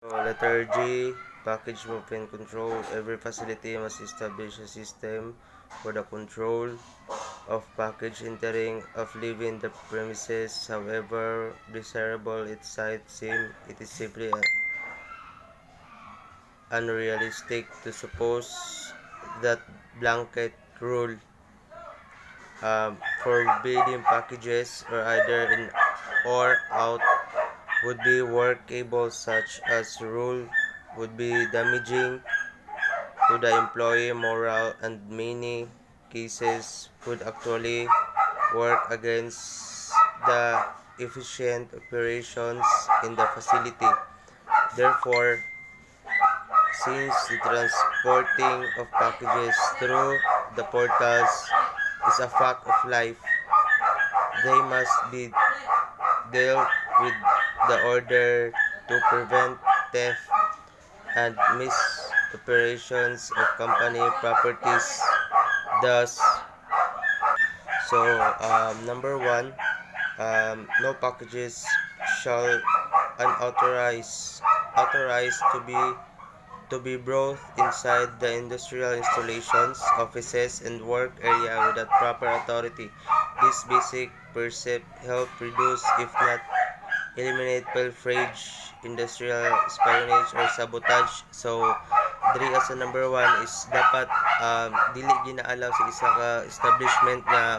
So, letter G, package movement control. Every facility must establish a system for the control of package entering, of leaving the premises. However desirable it might seem, it is simply unrealistic to suppose that blanket rule forbidding packages or either in or out would be workable. Such as rule would be damaging to the employee morale and many cases would actually work against the efficient operations in the facility. Therefore, since the transporting of packages through the portals is a fact of life, they must be dealt with the order to prevent theft and misoperations of company properties. Thus, number one, no packages shall authorized to be brought inside the industrial installations, offices, and work area without proper authority. This basic precept help reduce, if not eliminate, pilferage, industrial espionage, or sabotage. So, diri as a number one is dapat dili ginaalaw sa isa ka establishment nga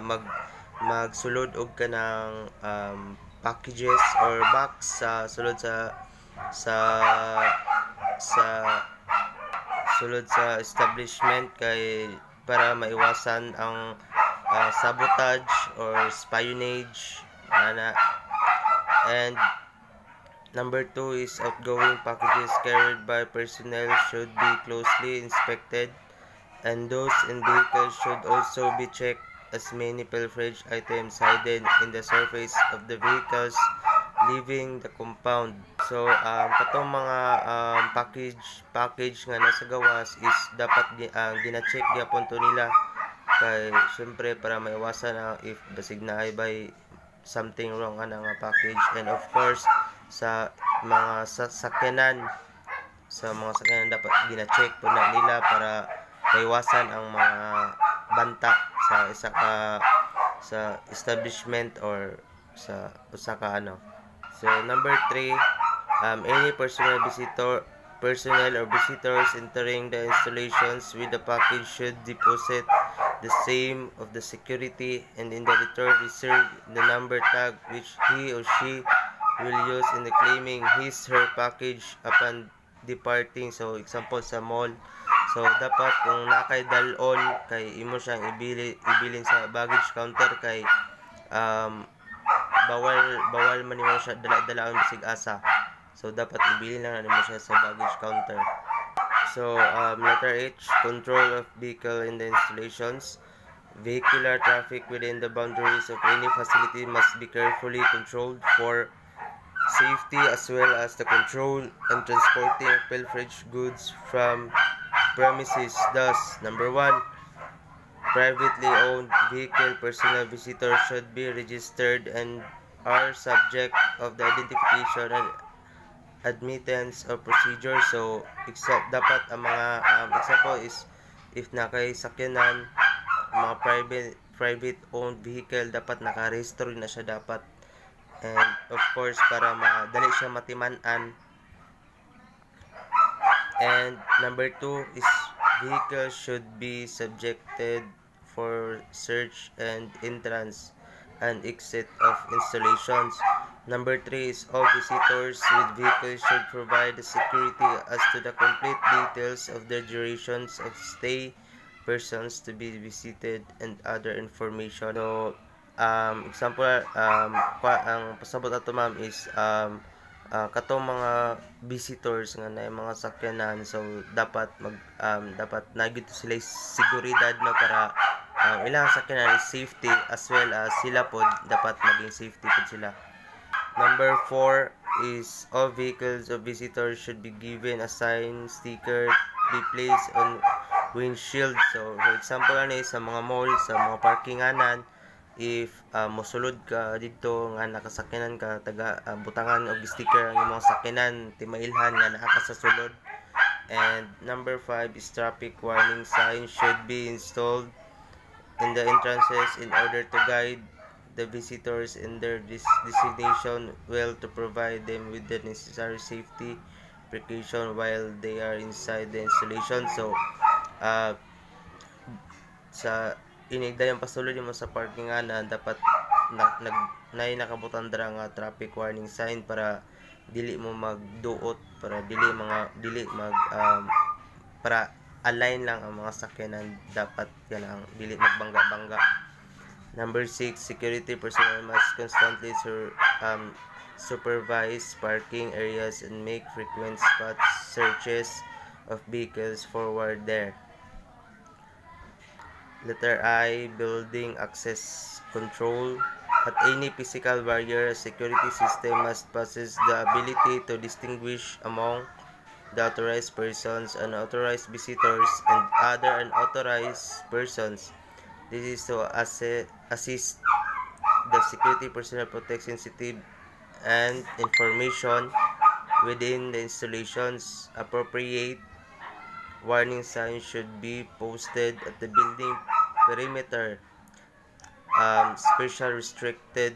magsulod og kanang packages or box sa sulod sa sa sulod sa establishment kay para maiwasan ang sabotage or spionage ana. And number two is outgoing packages carried by personnel should be closely inspected, and those in vehicles should also be checked, as many pilferage items hidden in the surface of the vehicles leaving the compound. So katong mga package nga nasa gawas is dapat gina-check gyapon to nila kay syempre para maiwasan if basig na ay by something wrong ana nga package. And of course sa mga sakyanan dapat gina-check po na nila para maiwasan ang mga banta sa isa ka sa establishment or sa usa ka ano. So number 3, any personnel or visitors entering the installations with the package should deposit the same of the security, and in the return reserve the number tag which he or she will use in the claiming his/her package upon departing. So example sa mall, so dapat kung nakay dalon kay imo siyang ibilin sa baggage counter kay bawal man nimo siya dala-dalaon bisig asa. So dapat ibilin lang nimo siya sa baggage counter. So, letter H, control of vehicle in the installations. Vehicular traffic within the boundaries of any facility must be carefully controlled for safety, as well as the control and transporting of pilferage goods from premises. Thus, number 1, privately owned vehicle personnel visitors should be registered and are subject of the identification and admittance or procedure. So dapat ang mga example is if nakay sakyanan mga private owned vehicle dapat naka-register na siya dapat, and of course para madali siya matiman-an. And number 2 is vehicles should be subjected for search and entrance and exit of installations. Number 3 is all visitors with vehicles should provide the security as to the complete details of their durations of stay, persons to be visited, and other information. So, example, ang pasabot ato ma'am is katong mga visitors nga na mga sakyanan, so dapat dapat nagito sila seguridad no para ilang sakyanan is safety, as well as sila pod dapat maging safety pod sila. Number 4 is all vehicles of visitors should be given a sign sticker be placed on windshield. So for example sa mga mall, sa mga parkinganan, if mosulod ka dito nga nakasakyanan ka taga butangan og sticker ang imong sakyanan timailhan nga naa ka sa sulod. And number 5 is traffic warning signs should be installed in the entrances in order to guide the visitors in their destination well to provide them with the necessary safety precaution while they are inside the installation. So uh, sa inigdayan pasulod mo sa parking na dapat nakabutan dira nga traffic warning sign para dili mo magduot, para dili mag para align lang ang mga sakyanan, dapat yan ang dili magbangga-bangga. Number 6, security personnel must constantly supervise parking areas and make frequent spot searches of vehicles forward there. Letter I, building access control. At any physical barrier, a security system must possess the ability to distinguish among the authorized persons, unauthorized visitors, and other unauthorized persons. This is to assist the security personnel protect sensitive and information within the installations. Appropriate warning signs should be posted at the building perimeter. Special restricted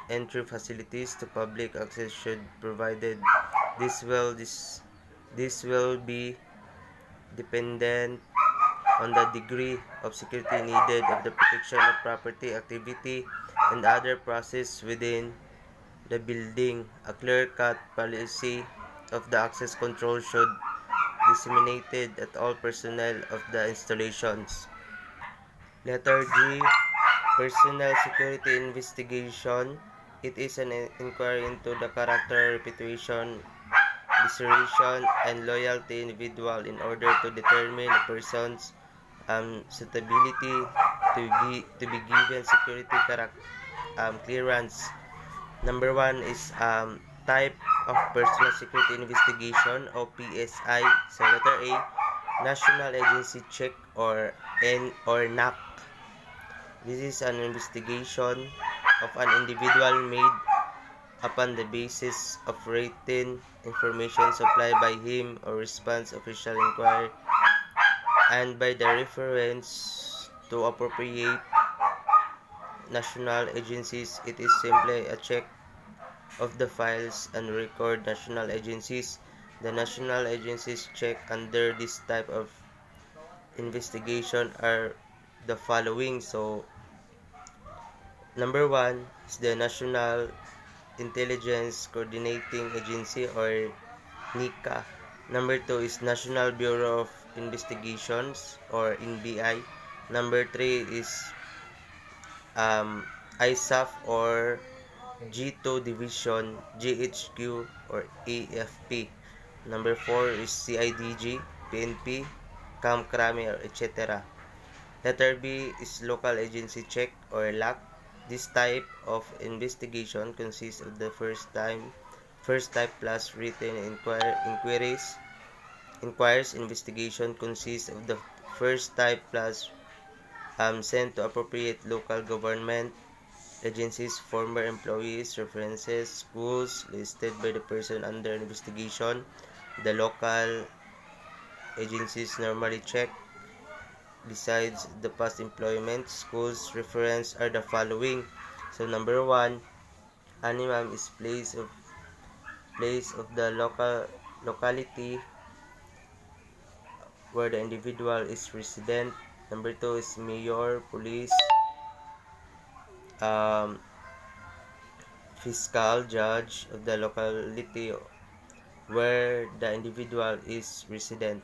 entry facilities to public access should provided. This will be dependent on the degree of security needed of the protection of property, activity, and other process within the building. A clear-cut policy of the access control should disseminated at all personnel of the installations. Letter G, personal security investigation. It is an inquiry into the character, reputation, discretion, and loyalty individual in order to determine a person's suitability to be given security clearance. Number 1 is type of personal security investigation o PSI. So letter A, National Agency Check or NAC. This is an investigation of an individual made upon the basis of written information supplied by him or response official inquiry and by the reference to appropriate national agencies. It is simply a check of the files and record national agencies. The national agencies check under this type of investigation are the following. So number 1 is the National Intelligence Coordinating Agency or NICA. Number 2 is National Bureau of Investigations or NBI. Number 3 is ISAF or G2 Division, GHQ or AFP. Number 4 is CIDG, PNP, CAMCRAME or etc. Letter B is Local Agency Check or LAC. This type of investigation consists of the first type plus written inquiries. Investigation consists of the first type plus sent to appropriate local government agencies, former employees, references, schools listed by the person under investigation. The local agencies normally check besides the past employment. Schools reference are the following. So number 1, animam is place of the locality where the individual is resident. Number 2 is mayor, police, fiscal, judge of the locality where the individual is resident.